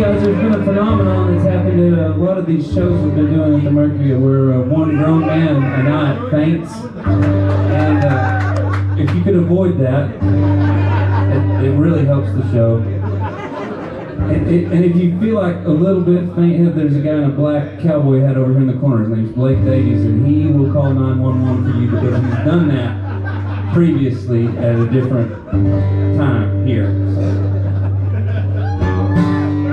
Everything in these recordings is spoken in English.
guys, there's been a phenomenon that's happened at a lot of these shows we've been doing at the Mercury where one grown man a night faints. And if you could avoid that, it really helps the show. And if you feel like a little bit faint, there's a guy in a black cowboy hat over here in the corner. His name's Blake Davies, and he will call 911 for you because he's done that previously at a different time here.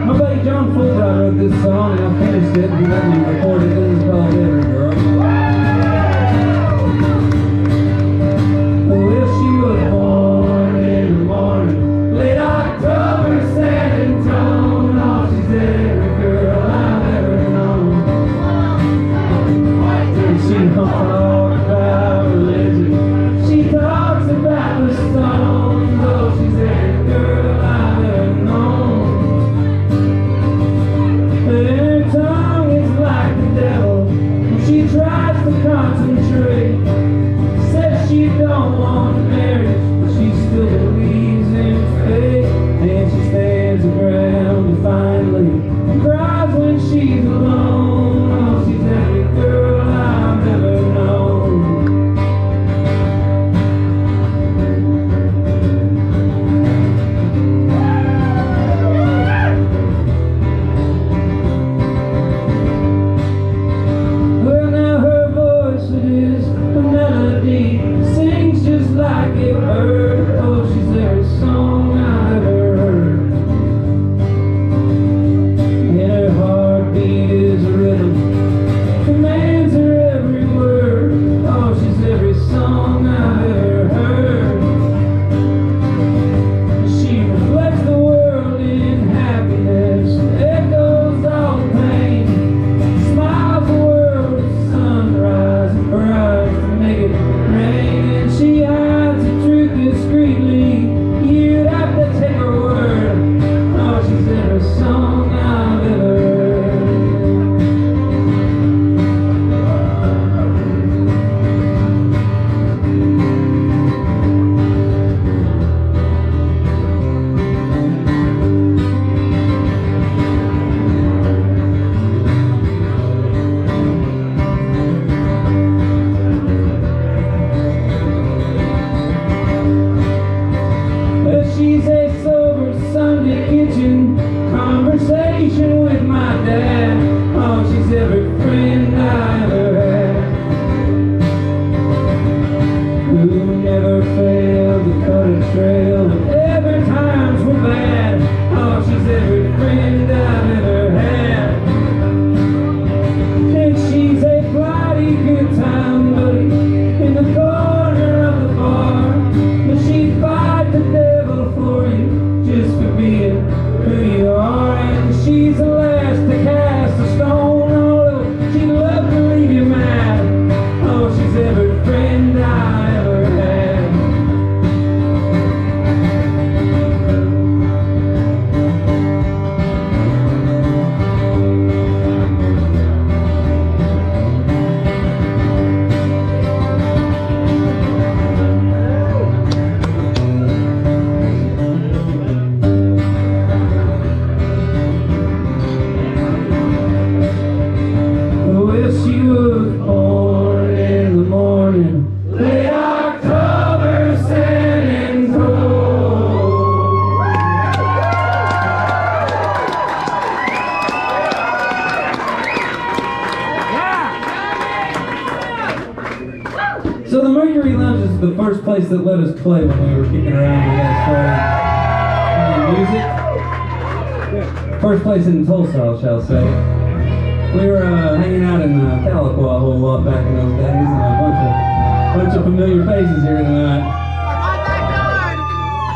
My buddy John Fulbright wrote this song, and I finished it. He let me record it. This is called Every Girl. Well, she was born in the morning, late October, San Antonio. She's every girl I've ever known. She don't talk about religion, she talks about the Stones. Oh, she's every girl I've ever known. Her tongue is like the devil, the trail, but every time's so bad. Oh, she's every friend I've ever had. And she's a bloody good time buddy in the corner of the bar. But she'd fight the devil for you just for being who you are. And she's the last to cast a stone, although she'd love to leave you mad. Oh, she's every friend I ever had. Well, she was born in the morning, late October, standing cold. So the Mercury Lounge is the first place that let us play when we were kicking around and got started playing music. First place in Tulsa, I shall say. We were hanging out in Tahlequah a whole lot back in those days, and a bunch of familiar faces here tonight.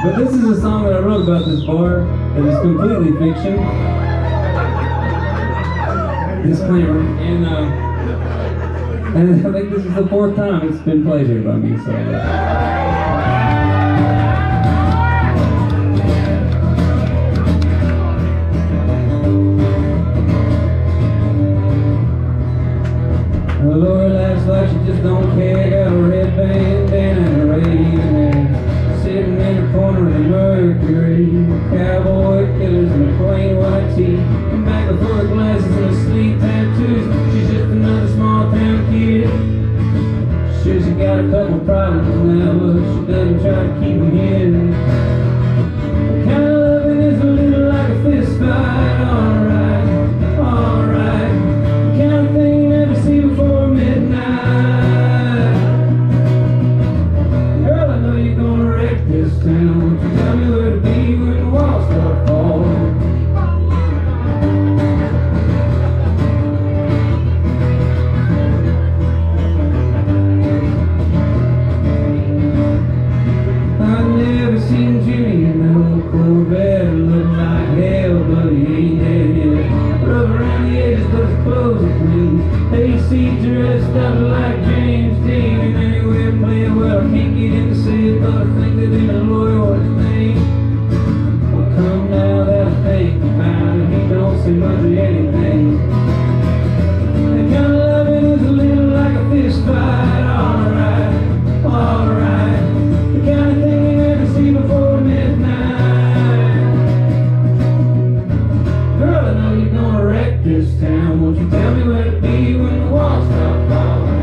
But this is a song that I wrote about this bar that is completely fiction. Disclaimer. And I think this is the fourth time it's been played here by me, so... Laura laughs like she just don't care. Got a red bandana and a radio there. Sitting in the corner of the Mercury. Cowboy killers in a plain white tee. And back full of glasses and a sleeve tattoos. She's just another small town kid. Sure, she got a couple problems now, but she doesn't try to keep them hidden. The kind of loving is a little like a fist fight. Alright, alright. The kind of thing you never see before midnight. Girl, I know you're gonna wreck this town. Won't you tell me where to be when the walls start falling? I've never seen Jimmy in that old Corvette. It looked like hell, but he ain't dead yet. Rough around the edges, but his clothes are clean. AC dressed up like James Dean. And anyway, playing well, I can't get in to say it, but I think that in a lawyer what his name. Well, come now that I think about it, he don't say much of anything. That kind of loving is a little like a fist fight. Alright, alright. The kind of thing you never see before midnight. Girl, I know you're gonna wreck this town. Won't you tell me where to be when the walls start falling?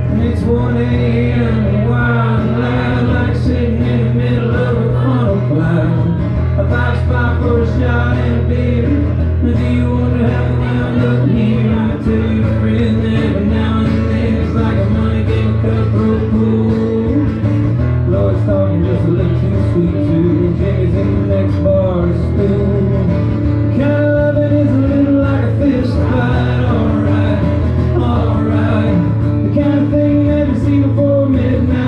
And it's 1 a.m. and wild and loud, like sitting in the middle of a funnel cloud. A 5 spot for a shot and a beer. Now do you wonder how we wound up here? I tell you, friend, every now and then it's like a money game, cutthroat pool. Lord's talking just a little too sweet too. Jimmy's in the next bar to school. Kind of loving is a little like a fist fight. Alright, alright. The kind of thing you never see before midnight.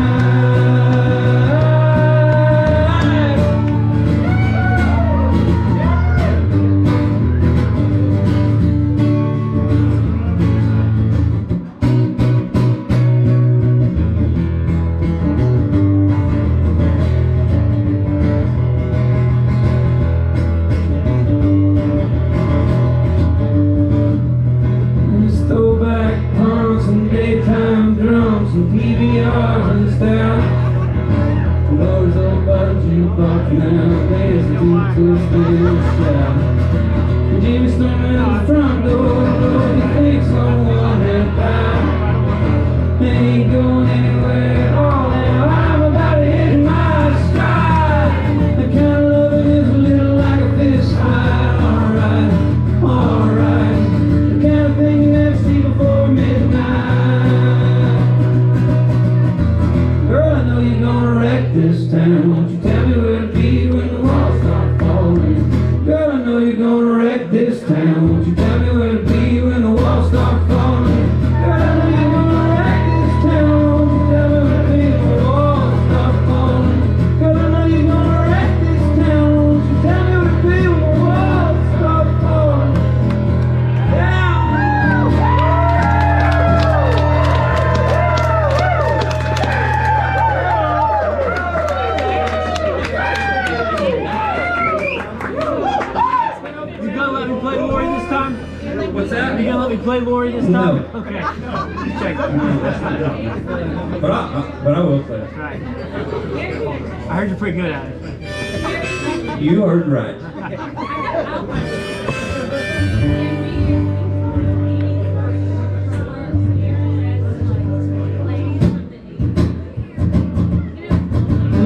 There's throwback punks and daytime drums and PBRs and stuff. Lord's old bottom jukebox now, there's a deep twisted shout. And Jimmy's storming out the front door, he thinks someone had found. Ain't going anywhere at all now, I'm about to hit my stride. The kind of loving is a little like a fist fight. Alright, wreck this town. Won't you tell me where to be when the walls start falling? Girl, I know you're gonna wreck this town. Won't you tell me where to be when the walls start falling? Girl, I know you're gonna wreck this town. Won't you tell me where to be when the walls start falling? What's that? Are you gonna let me play Lori this time? No. Okay. Just check. But I will play it. Right. I heard you're pretty good at it. You heard right.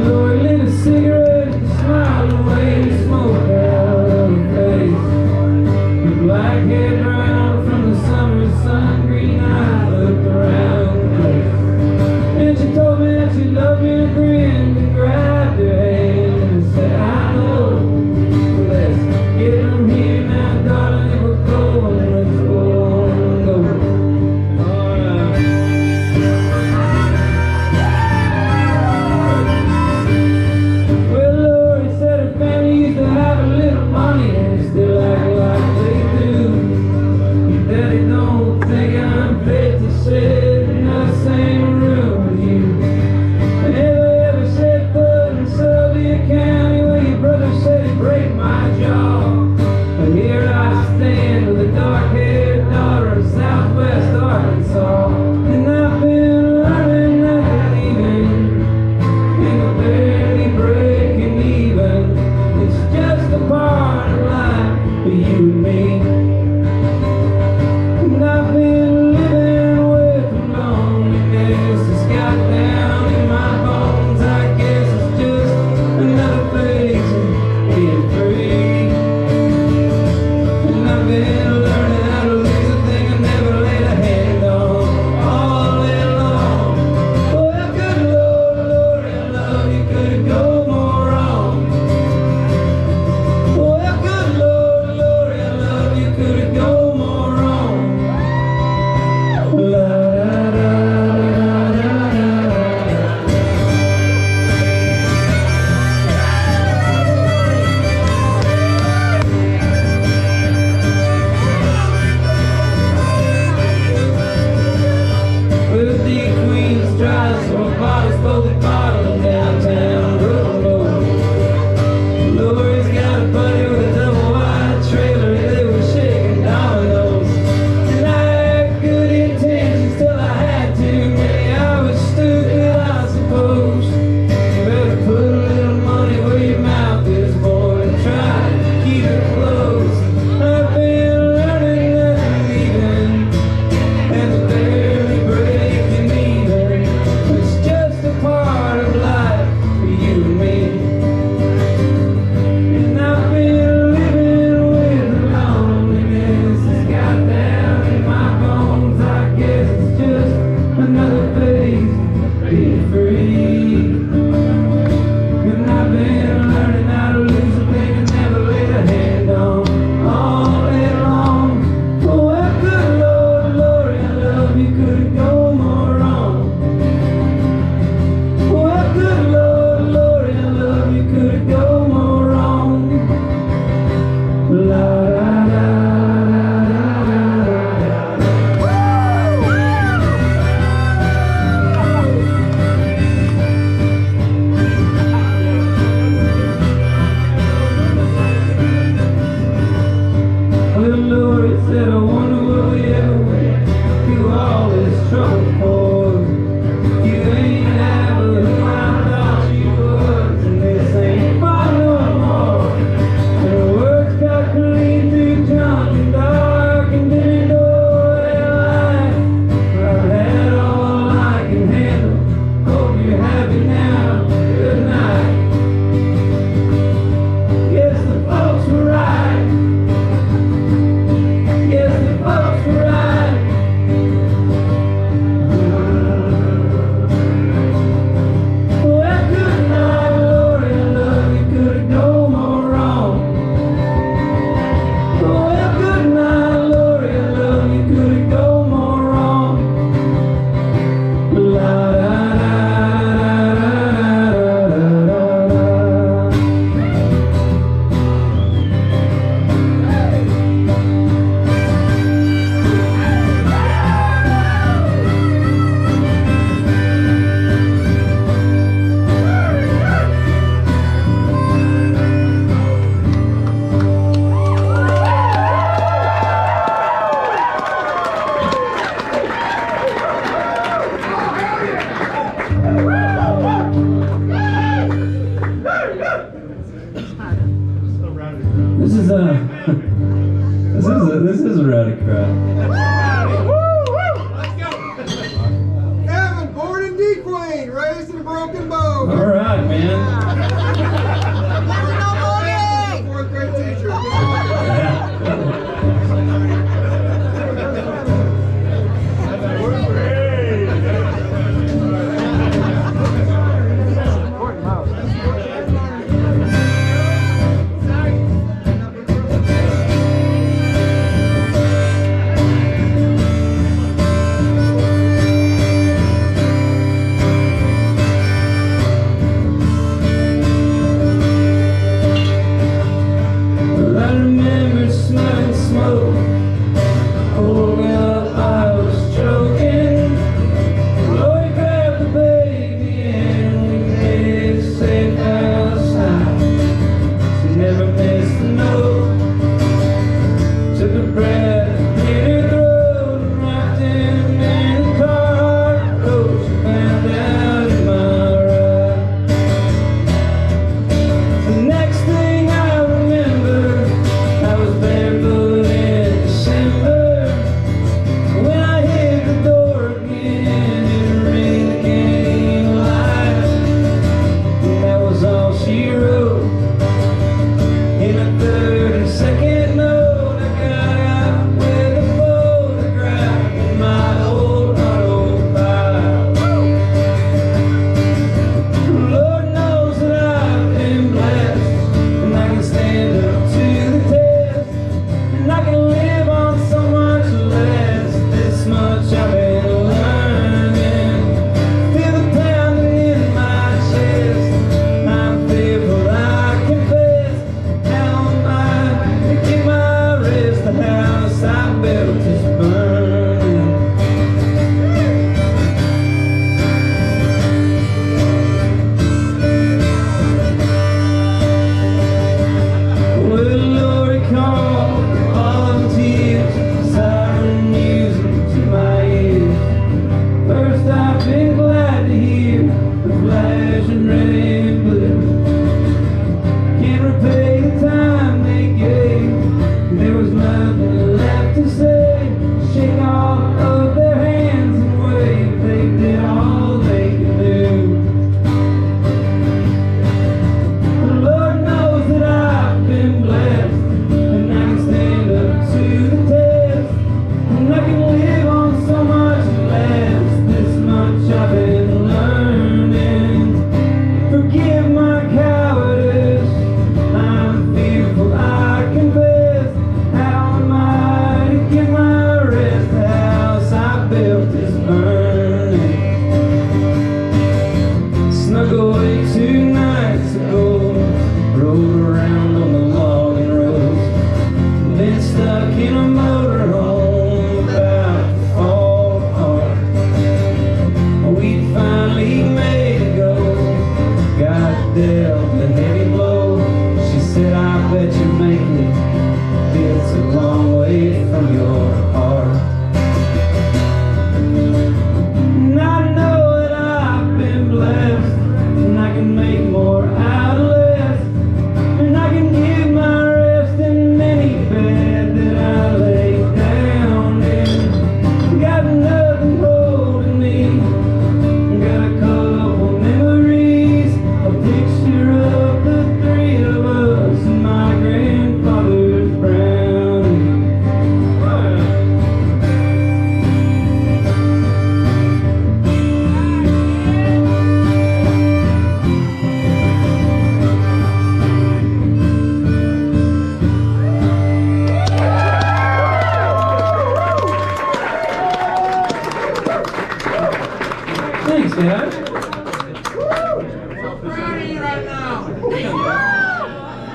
Lord lit a cigarette and smiled away, smoke out of her face. Her black hair brown from the summer sun, green eyes looked around the place. And she told me that she loved me and grinned and grabbed her hand and said, I know, let's get from here. This is a rowdy crowd. Evan, born in D Queen, raised in a broken bow. All right, man. Fourth grade teacher.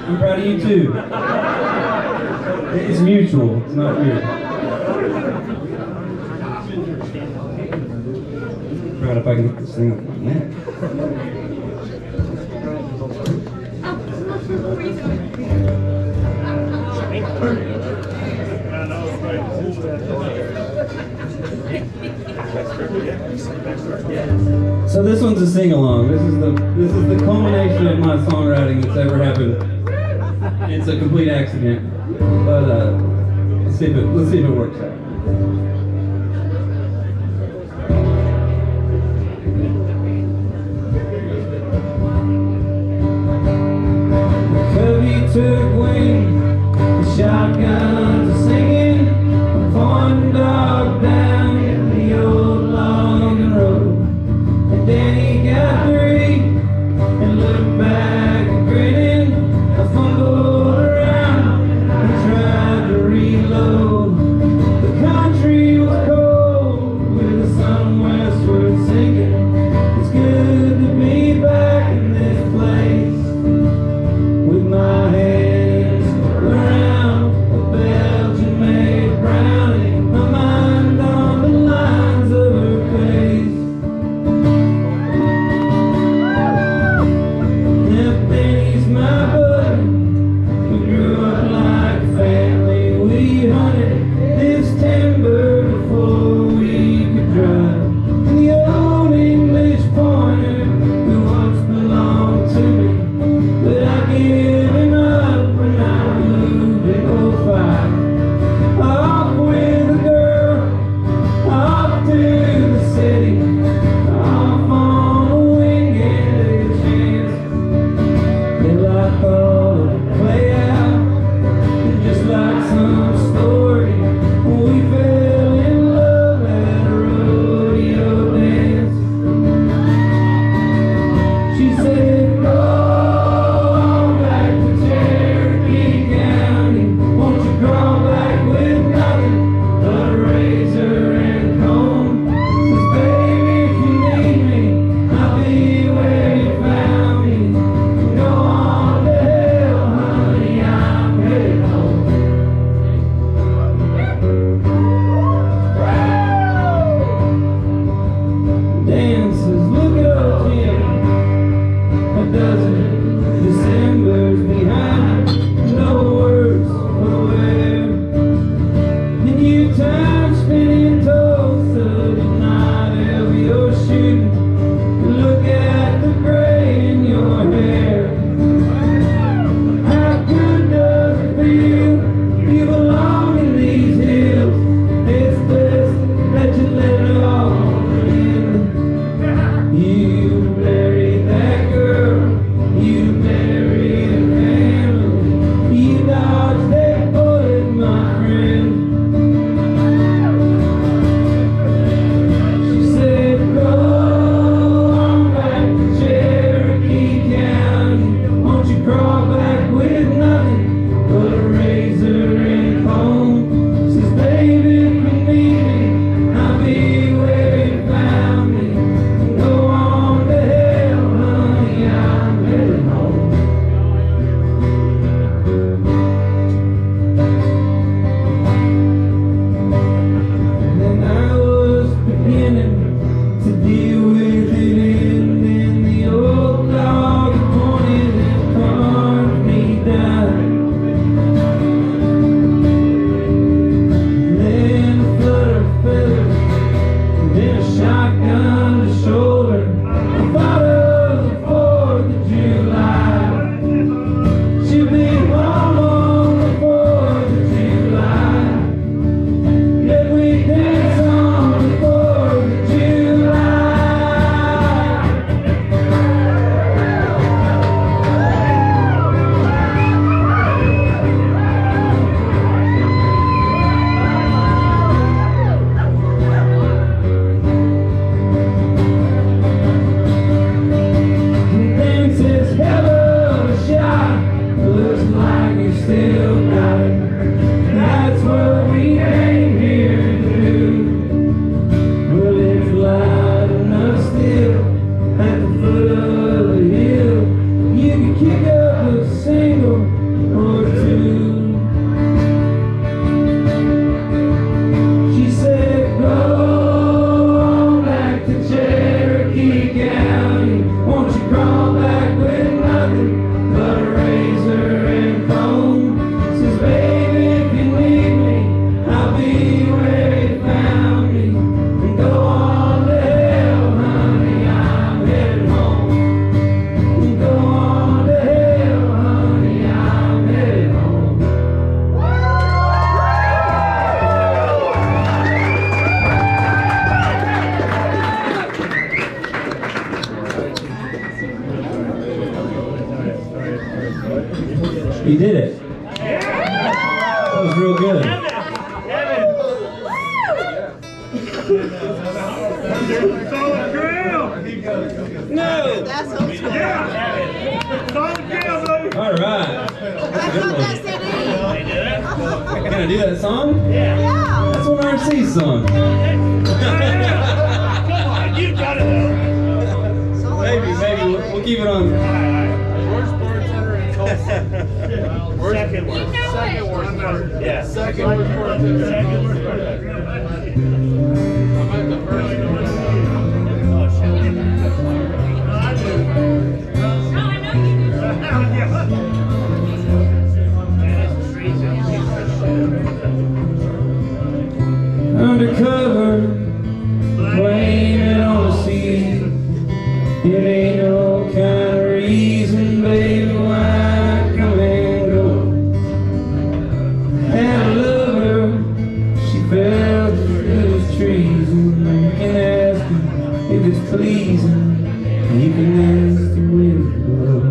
I'm proud of you too. It's mutual, it's not weird. Proud if I can get this thing up my neck. So this one's a sing-along. This is the culmination of my songwriting that's ever happened. It's a complete accident, but Let's see if it works out. Cubby took wing, the shotguns are singing, a pointing dog down the old long road. And then he got three and looked back and grinning. I fumbled around and tried to reload. The country was cold with the sun westward sinking. It's good to be back in this place with my hands around a Belgian-made brownie, my mind on the lines of her face. Now Benny's my buddy, we grew up like a family. We hunted this timber before we could drive. And the old English pointer who once belonged to me, but I gave him up when I moved in '05. Off with a girl, off to the city, off on a wing and a chance. Till I thought it'd play out, and just like some story, we fell in love at a rodeo dance. She said, go on back to Cherokee County, won't you crawl back with nothing but a razor and comb? Says, baby, if you need me, I'll be where you found me. Go on to hell, honey, I'm headed home. Dan says, look at old Jim, a dozen Decembers behind him, no words for the wear. And you time spinning Tulsa tonight, LVO shooting, and look at the gray in your hair. How good does it feel? You belong in these hills. It's best that you let it all in. You married that girl, you married a family, you dodged that bullet, my friend. She said, go on back to Cherokee County, won't you crawl back with nothing but a razor and You did it. That was real good. Solid grill! No! That's old school. Solid grill, baby! All right. That's on that CD. Can I do that song? Yeah. That's one RC's song. Come on, you got it though. Maybe we'll keep it on. Worst bartender in Tulsa. Second one. Second worst bartender. Yeah. Second worst bartender. Second worst bartender. I'm at the first one. Oh, shit. Undercover, playing it on the sea. It ain't no kind of reason, baby, why I come and go. Had a lover, she fell through those trees, and you can ask her if it's pleasing. You can ask the wind to blow.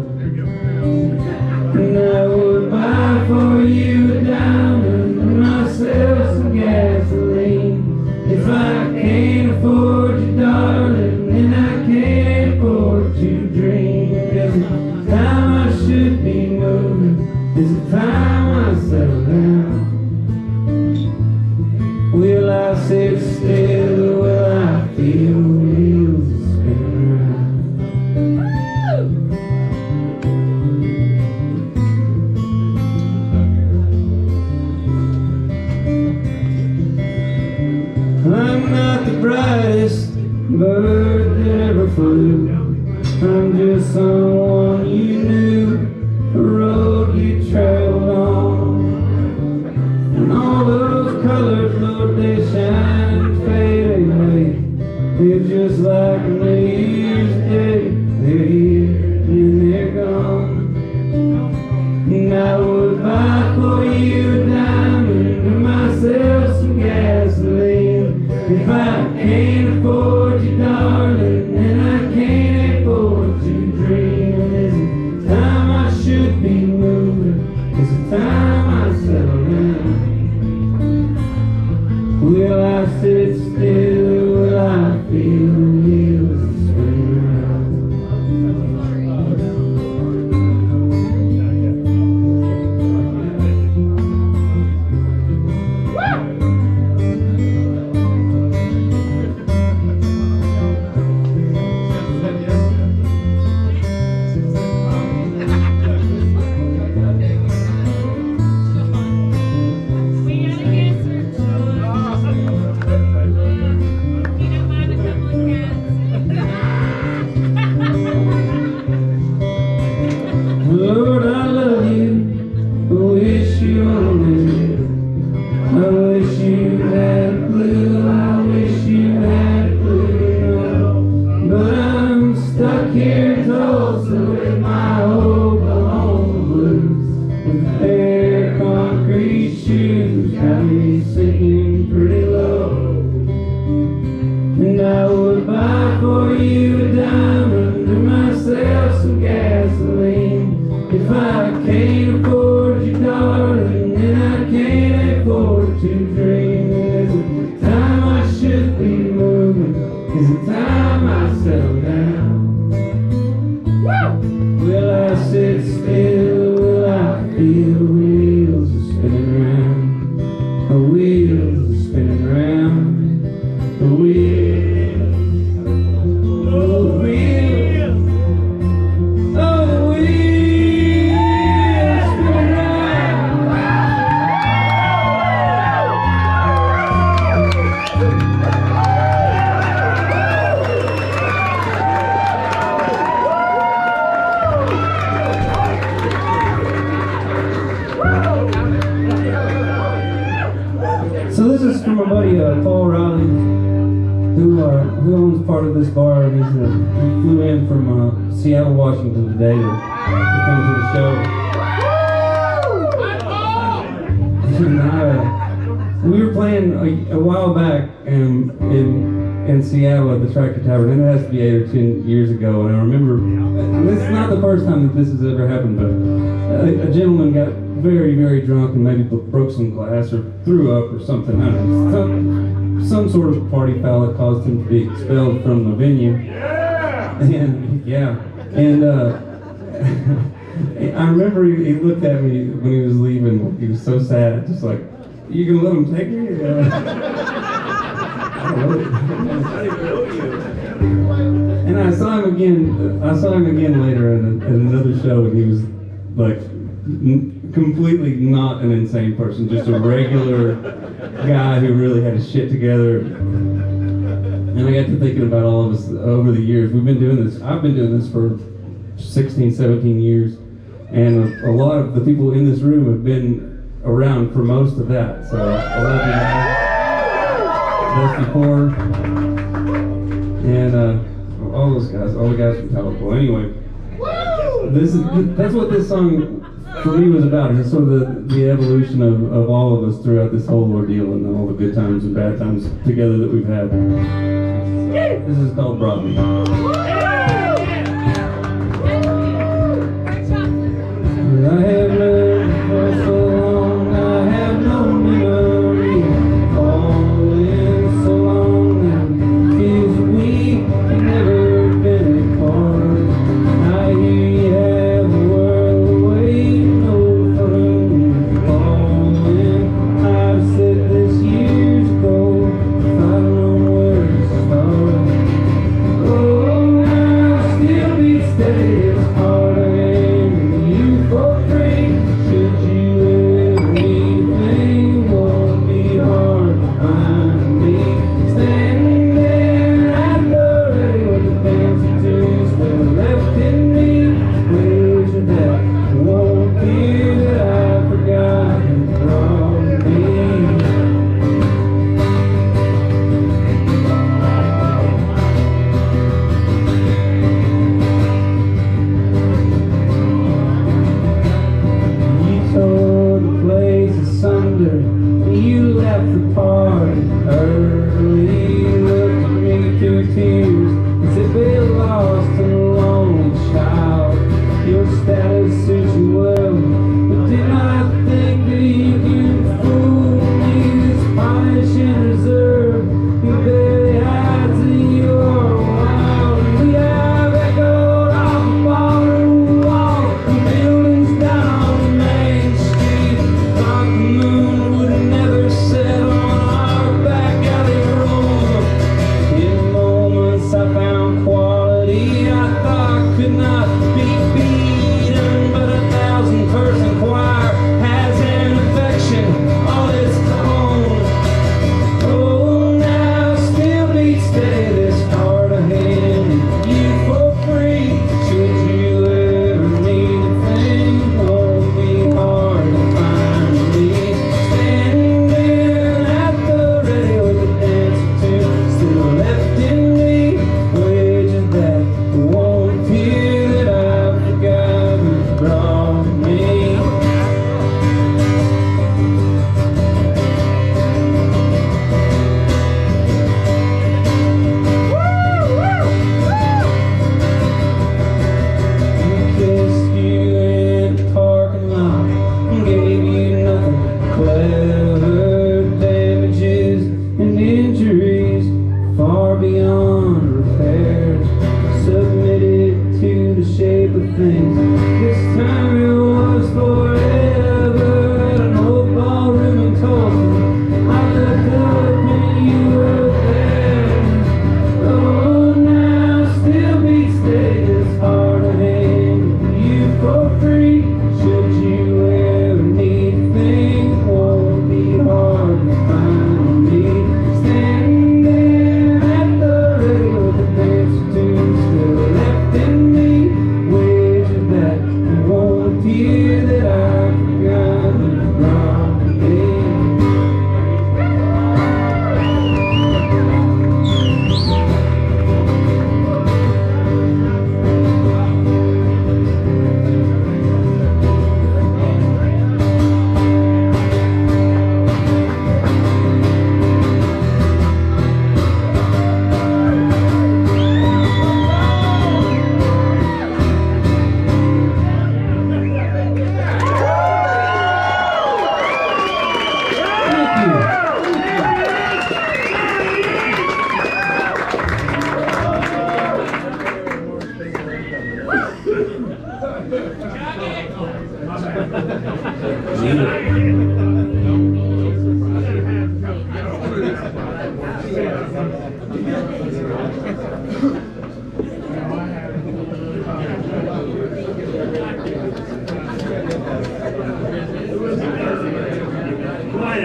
And I would buy for you a diamond and myself some gasoline. If I can't afford you, darling, then I can't afford to dream. There's a time I should be moving, there's a time I settle down. Will I sit still or will I feel wheels spinning around? I'm not the brightest bird that ever flew. I'm just someone you knew, a road you traveled on. And all those colors, Lord, they shine and fade away. They're just like a New Year's Day. They're here and they're gone. And I would buy for you a diamond and myself some gasoline. If I can't afford you, darling, then I can't afford to dream. There's a time I should be moving, there's a time I settle down. Will I sit still or will I feel the wheels spin around? Lord, I love you. I wish you only. I wish you had blue. I wish you had blue. But I'm stuck here in Tulsa with my old home blues. With bare concrete shoes, got me singing pretty low. And I would buy for you a diamond and myself some gasoline. If I can't afford you, darling, then I can't afford to dream. There's a time I should be moving, there's a time I settle down. Will I sit still, will I feel wheels are spinning round? The wheels are spinning round. The wheels, oh the wheels, oh the wheels spinning round. So this is from my buddy Paul Riley, who owns part of this bar, and he flew in from Seattle, Washington today to come to the show. And we were playing a while back, and in Seattle at the Tractor Tavern, and it has to be 8 or 10 years ago. And I remember, and this is not the first time that this has ever happened, but a gentleman got very, very drunk and maybe broke some glass or threw up or something. I don't know, some sort of party foul that caused him to be expelled from the venue. And I remember he looked at me when he was leaving. He was so sad, just like, "You gonna let him take me?" I don't know. And I saw him again. I saw him again later at another show, and he was like completely not an insane person, just a regular guy who really had his shit together. And I got to thinking about all of us over the years. We've been doing this. I've been doing this for 16, 17 years, and a lot of the people in this room have been around for most of that. So I love you guys. Dusty Core, and all those guys, all the guys from Calico. Anyway, that's what this song for me was about. It's sort of the evolution of all of us throughout this whole ordeal and all the good times and bad times together that we've had. This is called Broadway. I have lived for so long, I have no memory. Falling so long, and feels weak, I've never been apart. I hear you have a world waiting over me. Falling, I've said this years ago, if I don't know where to start. Oh, I'll still be steady as hard I am, you for free.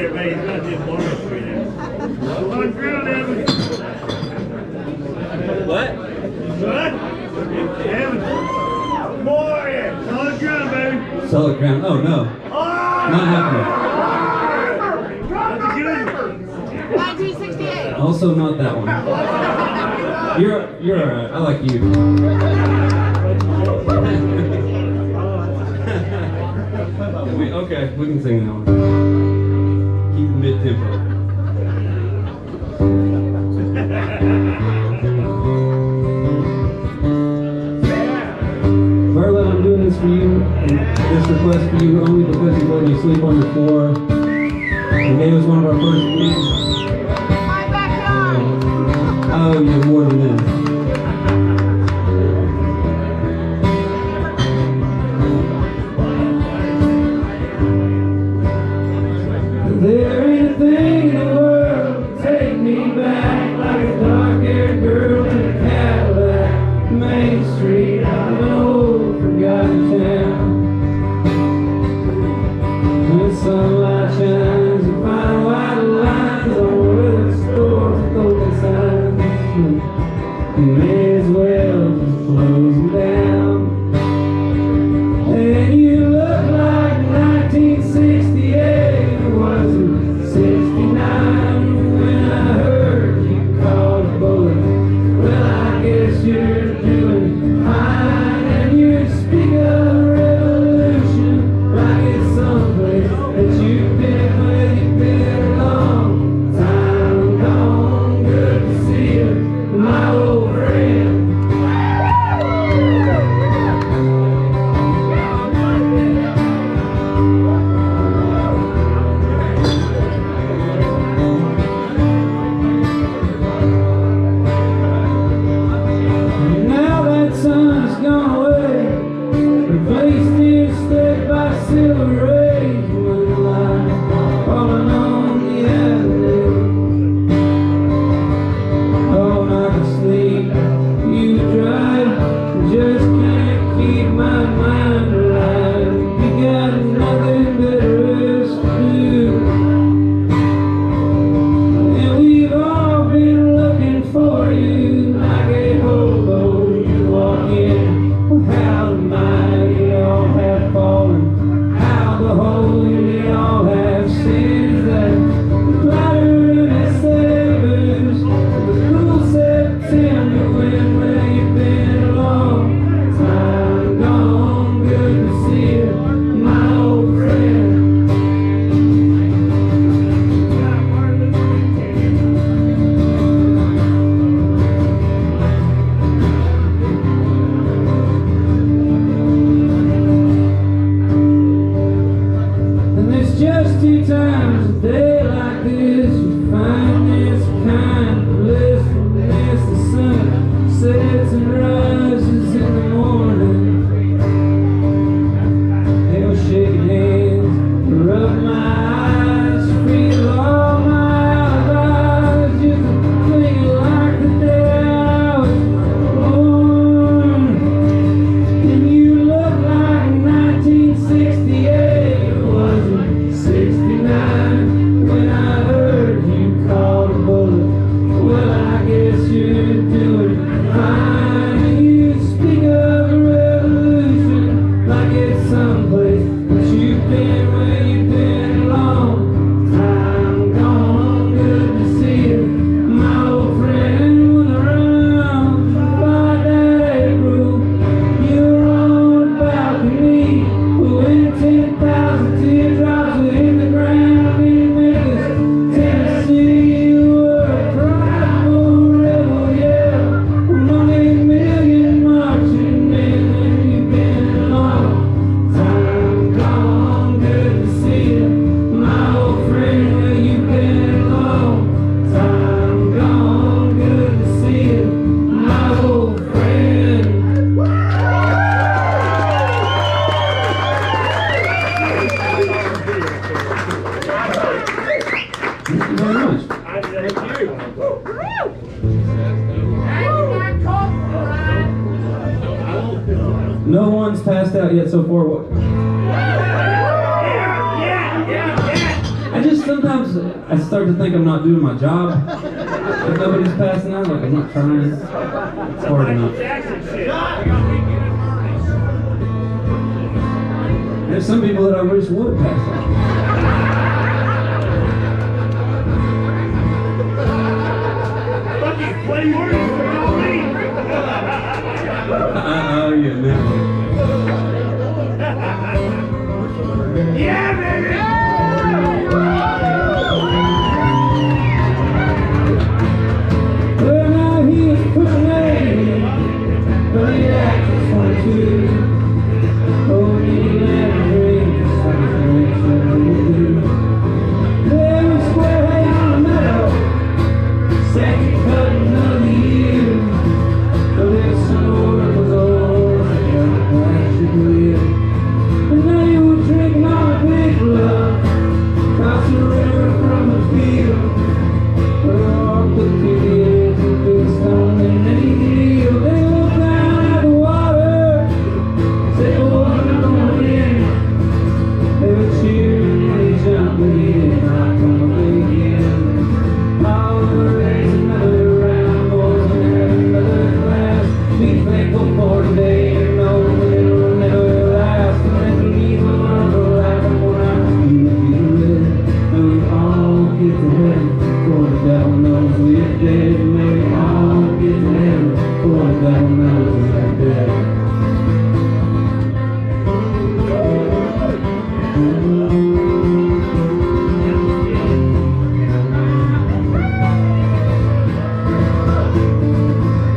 everybody. He's gonna do more for you there. On ground, Evan. What? What? Evan. More here. Solid ground, baby. Solid ground. Oh no. Not happening. That's a good one. 1968. Also not that one. You're alright. I like you. Okay, we can sing that one. Keep it mid-tempo. Verla, I'm doing this for you, and this request for you only because you let me sleep on the floor. Today was one of our first weeks. My backyard. Oh, you're more than this. There ain't a thing in the world take me back like a dark-haired girl in a Cadillac. Main Street of an old forgotten town. When sunlight shines and fine white lines on where the store golden signs, you may as well just close them down. And you look like 1968. Was it 69 when I heard you call a bullet? Well, I guess you're doing fine, and you speak of revolution like it's someplace that you've been where you've been a long time gone. Good to see you, my old friend. Now that sun's gone away, replaced instead by silver rays, moonlight falling on the avenue. Oh, not to sleep, you drive, just can't keep my mind alive. You got nothing better else to do. And we've all been looking for you like a hobo. You walk in, how the mighty all have fallen, how the holy all have sins that clatter and sabers. The cool September wind where you've been a long time gone. Good to see you, my old friend. And there's just 2 times a day like this you find this kind of blissfulness. The sun sets and rises in the morning. They'll shake hands, rub my eyes, feel all my alibis, just cling like the day I was born. And you look like 1968, was it 69 when I heard you call a bullet? Well, I guess you're doing fine. And you speak of a revolution like it's someplace that you've been where you've been a long time gone. Good to see you, my old friend. When I run by that April, you're on the balcony, when 10,000 teardrops were in the ground in Memphis, Tennessee. You were a prideful rebel, yeah, among a million marching men. And you've been a long time gone. Good to see you, my old friend. Well, you've been a long time gone. Good to see you, my old friend. Thank you very much. No one's passed out yet so far. I just sometimes I start to think I'm not doing my job. If nobody's passing out, like I'm not trying. It's hard enough. There's some people that I wish would pass out. Play words for all me. Oh yeah, man. Yeah, baby. Well, now he is pushing me, but he acts 22. Oh, he never dreams something makes him do. There was square hay on the meadow, second cutting of the year. But if some work was old, I got the should live. And now you were drinking on a big love, across the river from the field. But I walked up to the edge of the stone and they kneeled. They looked down at the water, said, "Boy, I'm going in." They were cheering and they jumped, but he did not come again. All the race, another round, boys, and another glass. Be thankful for today, you know it'll never last. And then we leave the world laughing around. You look at red, and we all get to heaven. For the devil knows we're dead. May we all get to heaven. For the devil knows we're dead.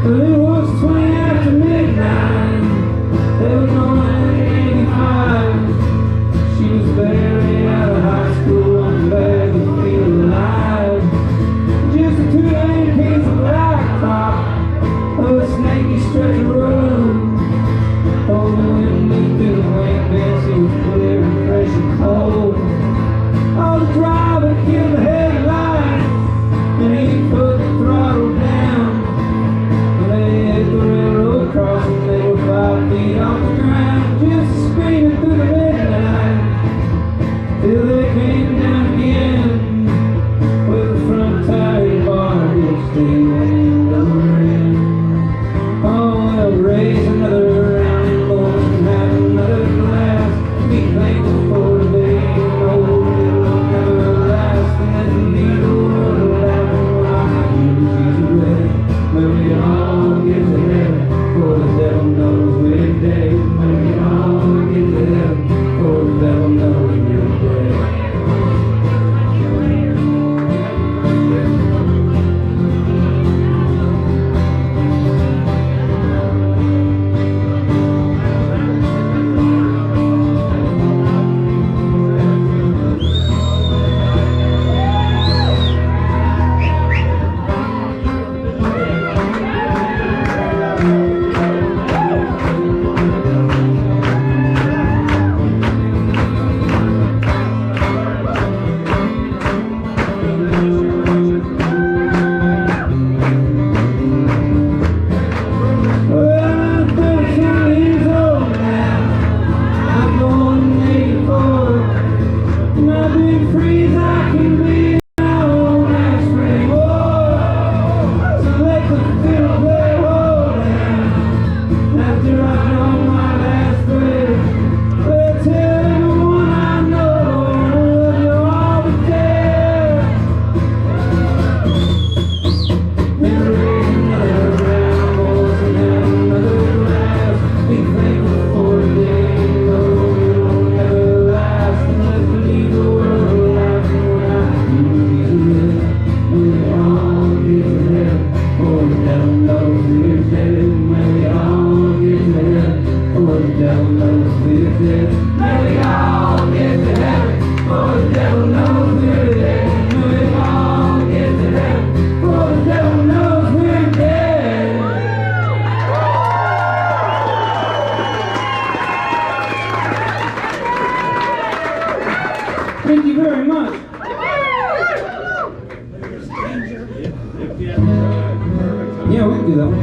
Well, it was 20 after midnight. They were going in 85. She was barely out of high school, on the bag of feel alive. Just a two-lane piece of blacktop, of a snaky stretch of road. Oh, the wind blew through the wing fence, it was clear and fresh and cold. Oh, the driver killed the headlights, and he put the throttle down. They hit the railroad crossing, they were 5 feet off the ground, just screaming through the midnight, till they came down again, with the front tire bar, which they went over in. Oh, well, raise another round and boys and have another glass. Be thankful for the day, you know it'll never last. And then leave the world laughing while she's red. When we all get to heaven, for the devil knows we're dead. When we all get to heaven, for the devil knows we're dead. Thank you very much. Yeah, we can do that one.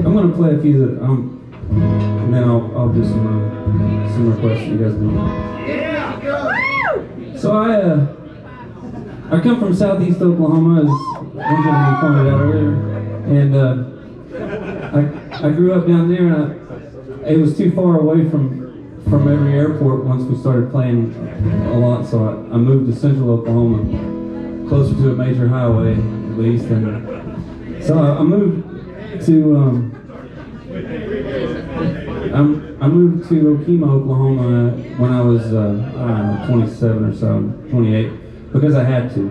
I'm gonna play a few that and then I'll do some some requests that you guys need. So I come from southeast Oklahoma, as one gentleman pointed out earlier, and I grew up down there, and it was too far away from every airport once we started playing a lot, so I moved to central Oklahoma, closer to a major highway at least, and so I moved to I moved to Okemah, Oklahoma when I was, I don't know, 27 or so, 28, because I had to.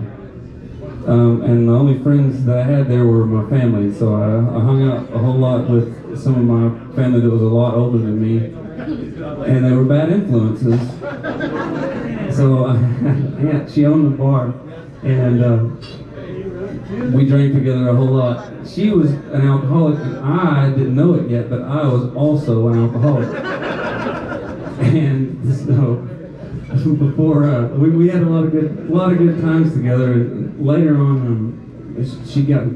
And the only friends that I had there were my family, so I hung out a whole lot with some of my family that was a lot older than me, and they were bad influences. So she owned the bar, and we drank together a whole lot. She was an alcoholic, and I didn't know it yet, but I was also an alcoholic. And so before we had a lot of good times together. And later on, she got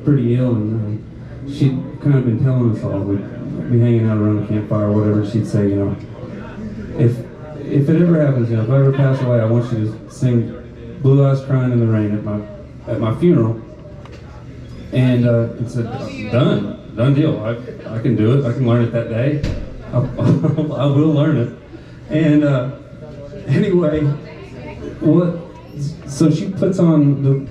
pretty ill, and she'd kind of been telling us all, we'd be hanging out around the campfire or whatever. She'd say, you know, if it ever happens, you know, if I ever pass away, I want you to sing "Blue Eyes Crying in the Rain" at my funeral. And it said, done deal. I can do it. I can learn it that day. I will learn it. And anyway, so she puts on the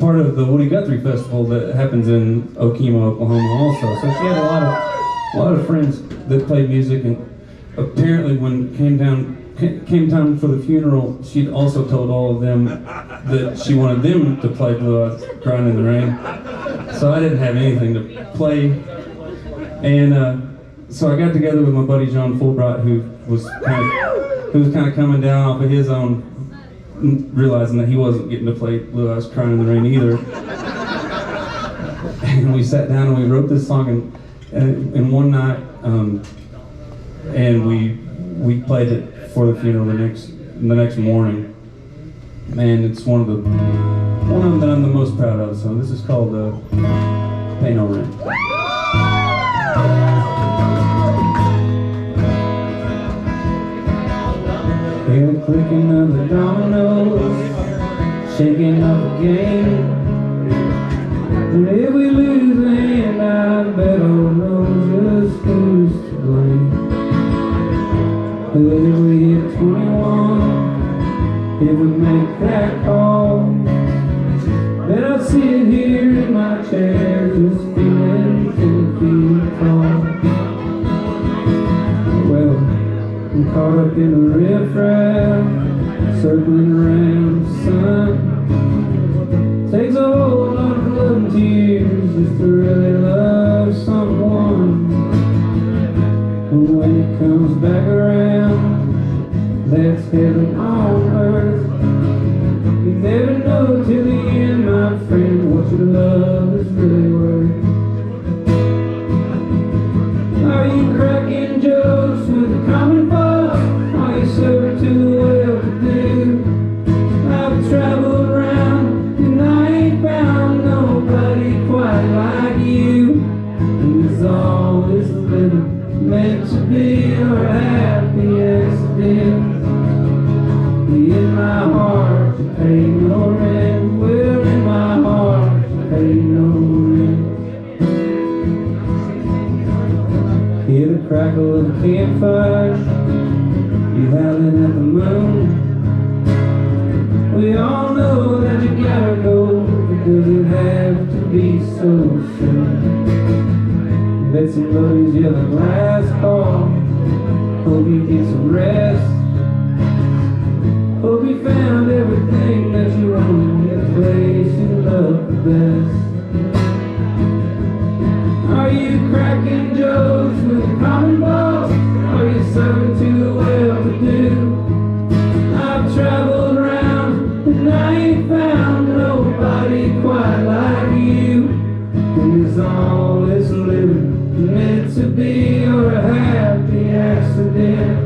part of the Woody Guthrie Festival that happens in Okemah, Oklahoma also. So she had a lot of friends that played music, and apparently when came time for the funeral, she'd also told all of them that she wanted them to play Blue Eyes Crying in the Rain. So I didn't have anything to play, and so I got together with my buddy John Fulbright, who was kind of coming down off of his own, realizing that he wasn't getting to play Blue Eyes Crying in the Rain either. And we sat down and we wrote this song in one night, and we played it for the funeral the next morning. And it's one of them that I'm the most proud of. So this is called "Pay No Rent." Hear the clicking of the dominoes, shaking up the game. And if we lose the hand, I bet old knows just who's to blame. But if we hit 21, if we make that call, then I'll sit here in my chair, just feeling 10 feet tall. Well, I'm caught up in a riffraff, circling around the sun. Takes a whole lot of blood and tears just to really love someone. But when it comes back around, that's heaven on earth. You never know till the end, my friend, what your love is really worth. Are you cracking jokes with the common folks? Are you serving to the well-to-do? I've traveled around and I ain't found nobody quite like you. And is all this living meant to be, or a happy accident? In my heart you pay no rent. Well, in my heart you pay no rent. Hear the crackle of the campfire, you howling at the moon. We all know that you gotta go, but does it have to be so soon? Bet somebody's yelling last call. Hope you get some rest. Hope you found everything that you wanted in a place you love the best. Are you cracking jokes with the common boss? Are you serving to the well-to-do? I've traveled around and I ain't found nobody quite like you. And is all this living meant to be, or a happy accident?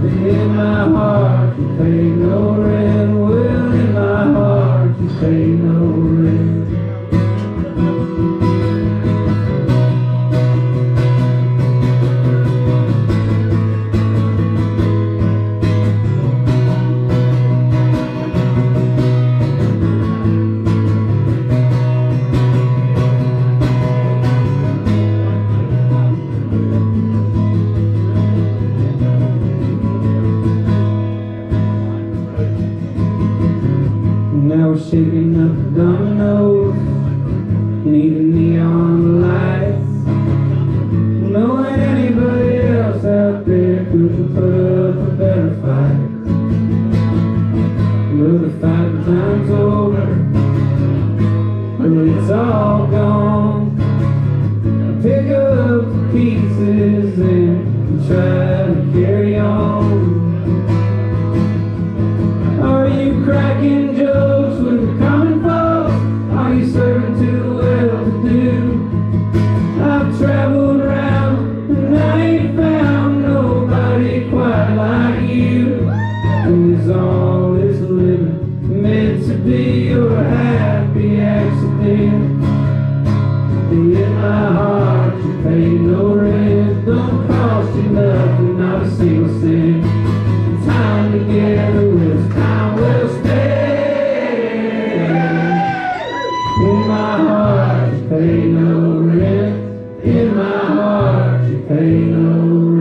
In my heart you pay no rent. Well, in my heart you pay no rent. shaking up the dominoes, needing neon lights, knowing anybody else out there could put up a better fight. Well, the fight time's over, well, it's all gone. I pick up the pieces and try to carry on. Are you cracking jokes with the common folks? Are you serving to the well-to-do? I've traveled around and I ain't found nobody quite like you. And is all this living meant to be or a happy accident? In my heart you pay no rent, don't cost you nothing, not a single cent. Time together is time well spent. In my heart you pay no rent, in my heart you pay no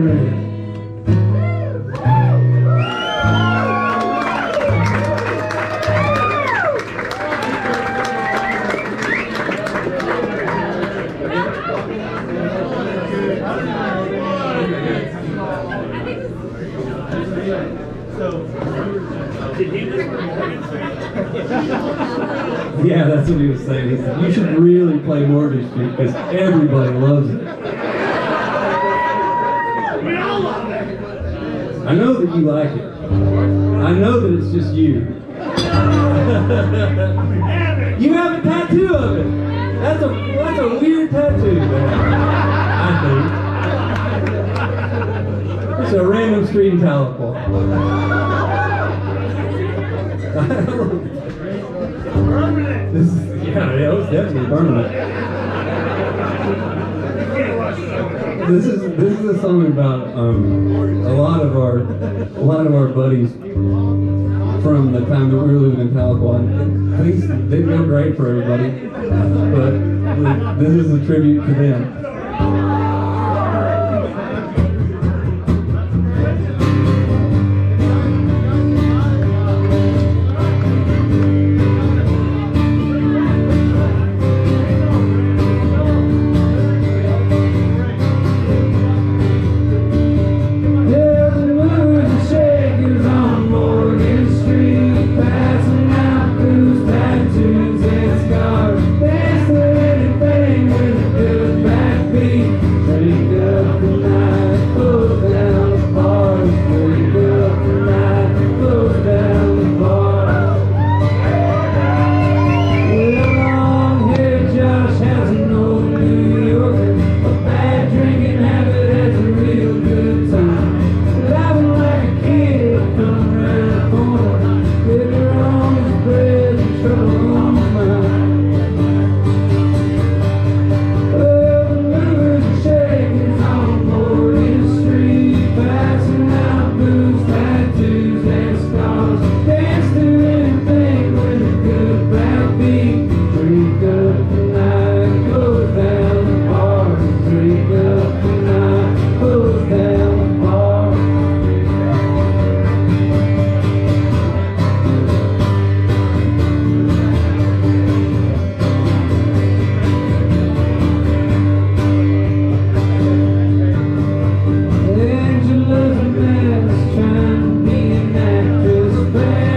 rent. Yeah, that's what he was saying. He said, you should really play Morgan Street because everybody loves it. I know that you like it. I know that it's just you. You have a tattoo of it. That's a weird tattoo, man. I think. It's a random street in Tahlequah. This is, yeah, it was definitely permanent. This is a song about a lot of our buddies from the time that we were living in Tahlequah. Things didn't go great for everybody, but this is a tribute to them. Angela's a mess, trying to be an actress.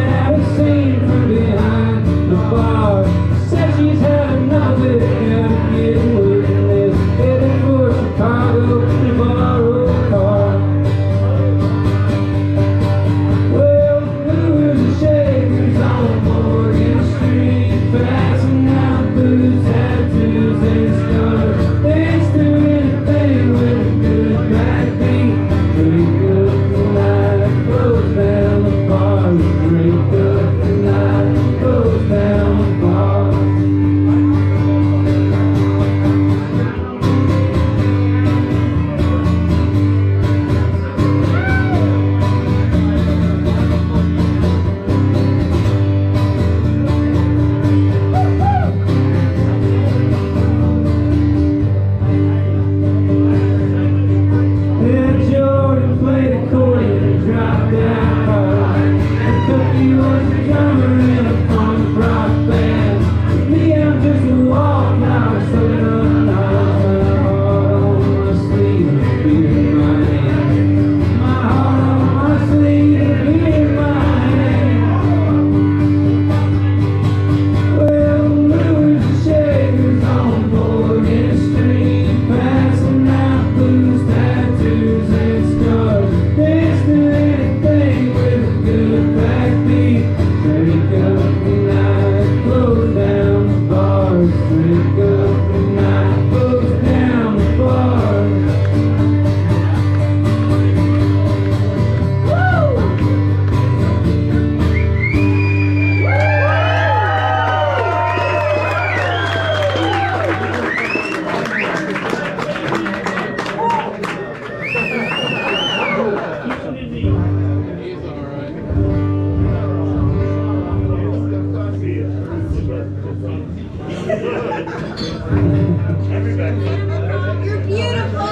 You're beautiful.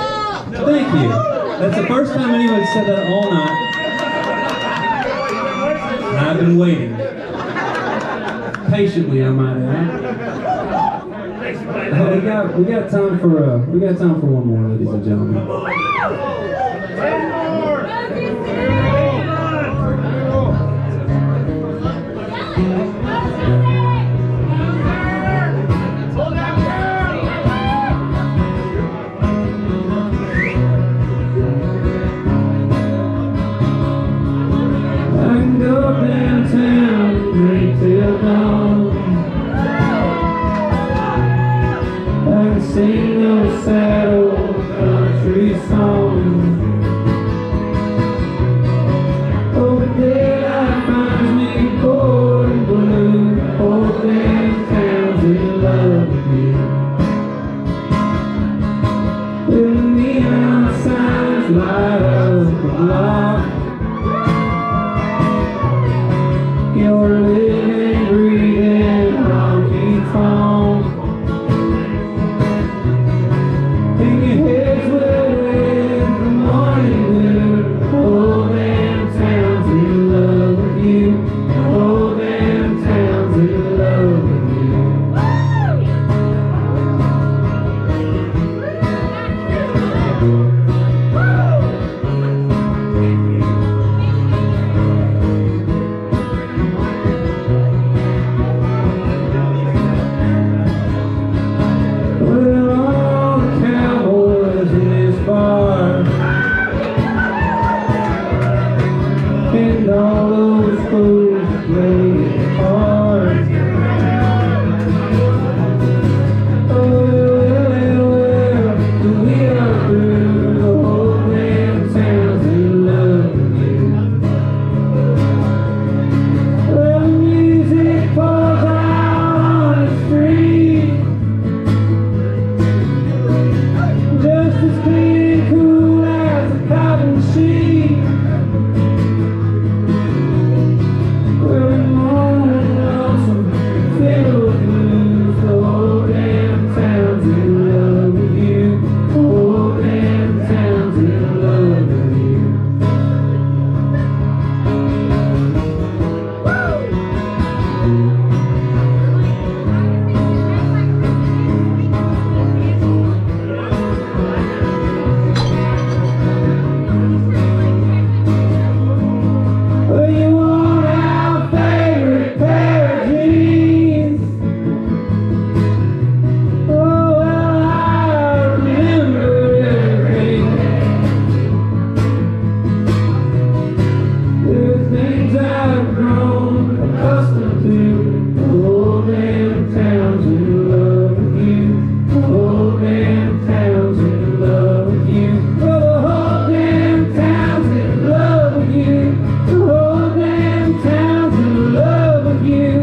Thank you. That's the first time anyone said that all night. I've been waiting. Patiently, I might add. We got time for one more, ladies and gentlemen. I can go downtown, drink till dawn. I can sing those sad old country songs. Oh, but daylight finds me poor and blue. Old damn town's in love with you. With the neon signs light up the block. You're living, breathing, honky tonk. And your head's wet with the morning dew. Old damn town's in love with you. Old damn town's in love with you. Well, all the cowboys in this bar and all those fools that play hard. Oh, well, we are through. The whole damn town's in love with you. Well, the music falls out on the street, just as clean and cool as a cotton sheet. Well, in morning lonesome, fiddle blues. The whole damn town's in love with you. The whole damn town's in love with you. Well, you want our favorite pair of jeans. Oh, well, I remember everything. There are things I've grown accustomed to. The whole damn town's in love with you. The whole damn town's in love with you. Oh, the whole damn town's in love with you. The whole damn town's in love with you.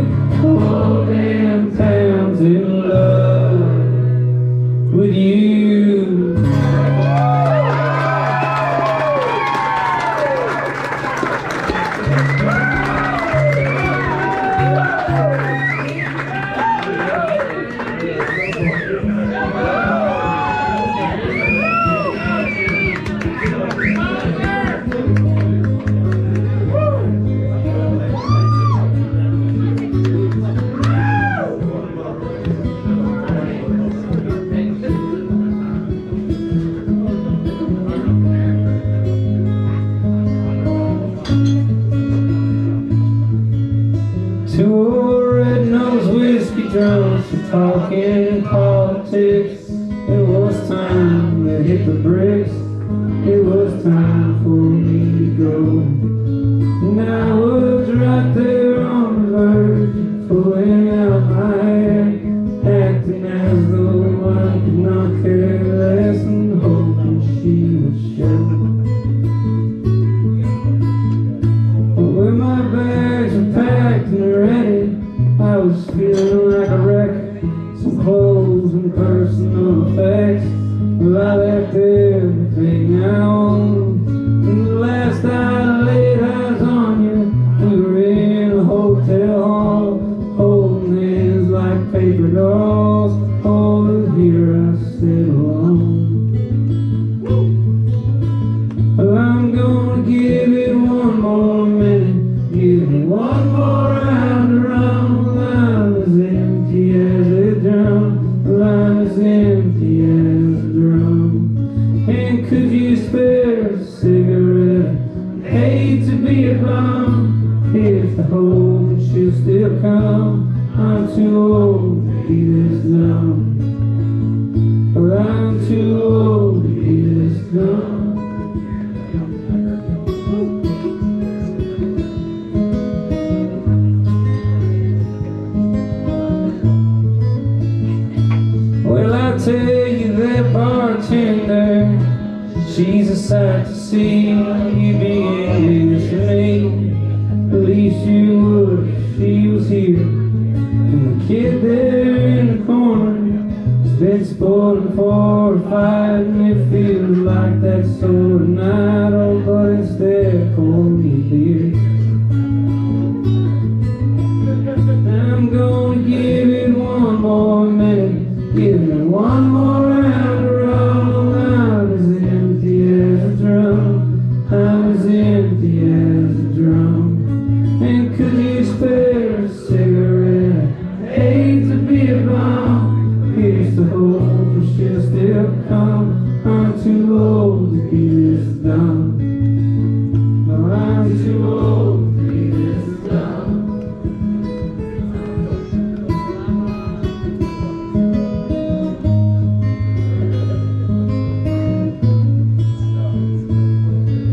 The whole damn town's in love with you. Two old red-nosed whiskey drunks were talking politics. It was time to hit the bricks. It was time for me to go. And I was right there on the verge, pulling out my hair, acting as though I could not care less, and hoping she would show. When my bags were packed and ready, I was feeling like a wreck. Some clothes and personal effects. Well, I left everything I owned. And the last I laid eyes on you, we were in a hotel hall, holding hands like paper dolls. Oh, one more round to run. The line is empty as a drum. The line is empty as a drum. And could you spare a cigarette? Hate to be a bum. Here's the hope that she'll still come. I'm too old to be this dumb. Well, I'm too old to be this dumb. Well, I tell you that bartender, she's a sight to see. You being this to me, at least you would if she was here. And the kid there in the corner has been spoiling for a fight, and it feels like that sort of night. Oh, but instead, pour me a beer. I'm gonna give it one more minute. Give me one more round to run. I'm as empty as a drum. I'm as empty as a drum. And could you spare a cigarette? Hate to be a bum. Here's the hope that she'll still come. I'm too old to be this dumb. No, I'm too old to be this dumb.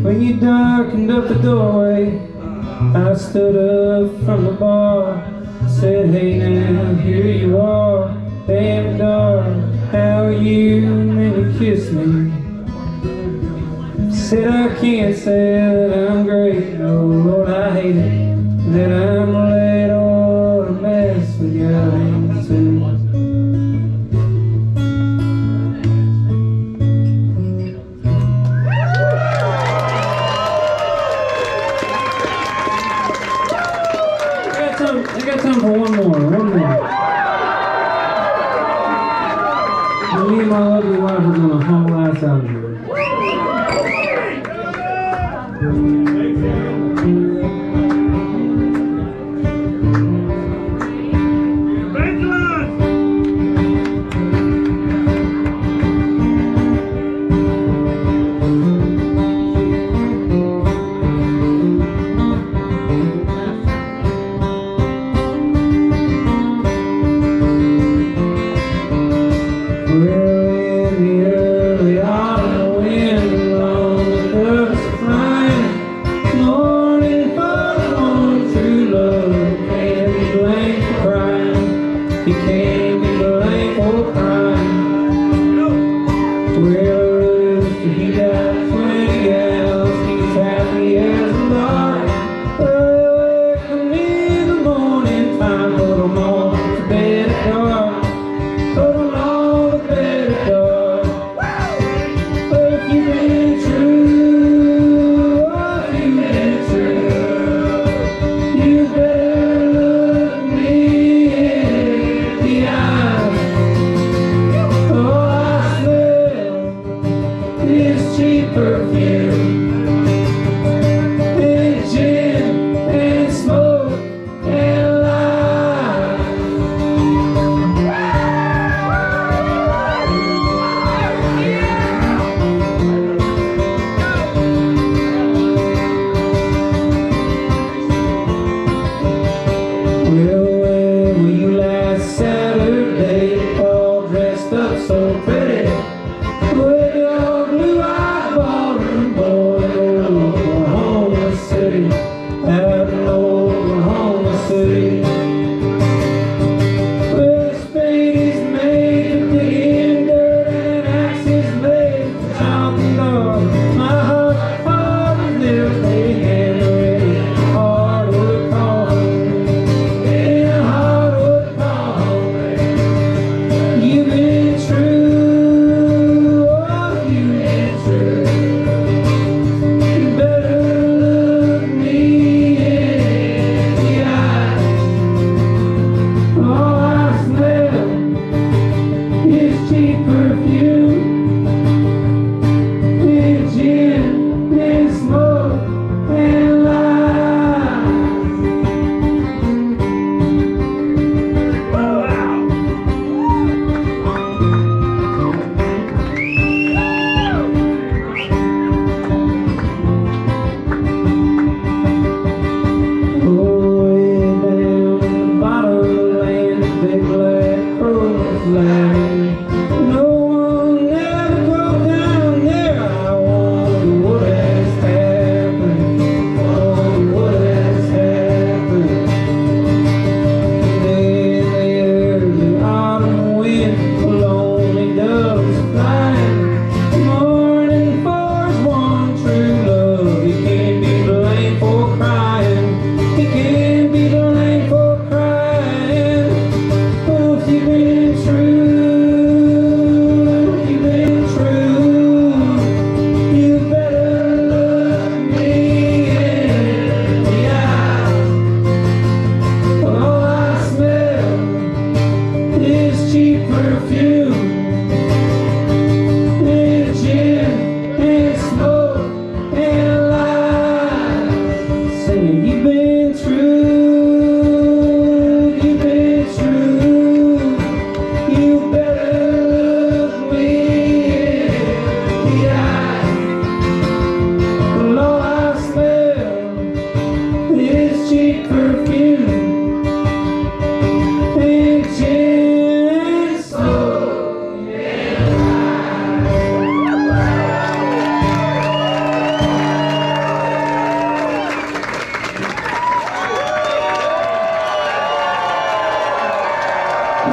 When you darkened up the doorway, I stood up from the bar. Said, hey now, here you are. Damn dark, how are you? And then you kissed me. Said, I can't say that I'm great. Oh Lord, I hate it that I'm late. Oh, what a mess we got into. I got time for one more. Me and my lovely wife are gonna haul ass out of here.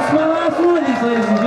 That's my last one of these, ladies and